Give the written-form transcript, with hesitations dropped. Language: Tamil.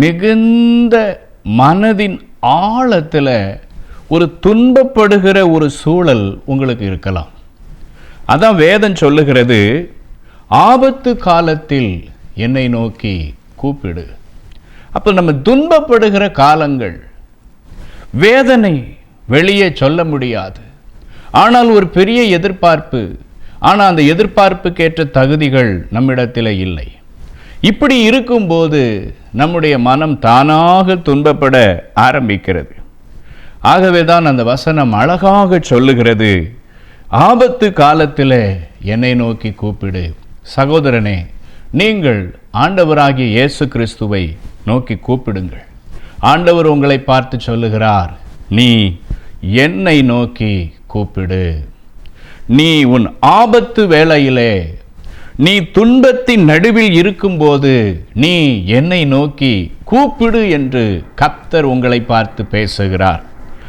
மிகுந்த மனதின் ஆழத்தில் ஒரு துன்பப்படுகிற ஒரு சூழல் உங்களுக்கு இருக்கலாம். அதான் வேதம் சொல்லுகிறது, ஆபத்து காலத்தில் என்னை நோக்கி கூப்பிடு. அப்போ நம்ம துன்பப்படுகிற காலங்கள், வேதனை வெளியே சொல்ல முடியாது, ஆனால் ஒரு பெரிய எதிர்பார்ப்பு, ஆனால் அந்த எதிர்பார்ப்புக்கேற்ற தகுதிகள் நம்மிடத்தில் இல்லை. இப்படி இருக்கும்போது நம்முடைய மனம் தானாக துன்பப்பட ஆரம்பிக்கிறது. ஆகவே தான் அந்த வசனம் அழகாக சொல்லுகிறது, ஆபத்து காலத்தில் என்னை நோக்கி கூப்பிடு. சகோதரனே, நீங்கள் ஆண்டவராகிய இயேசு கிறிஸ்துவை நோக்கி கூப்பிடுங்கள். ஆண்டவர் உங்களை பார்த்து சொல்லுகிறார், நீ என்னை நோக்கி கூப்பிடு. நீ உன் ஆபத்து வேளையிலே, நீ துன்பத்தின் நடுவில் இருக்கும்போது நீ என்னை நோக்கி கூப்பிடு என்று கர்த்தர் உங்களை பார்த்து பேசுகிறார்.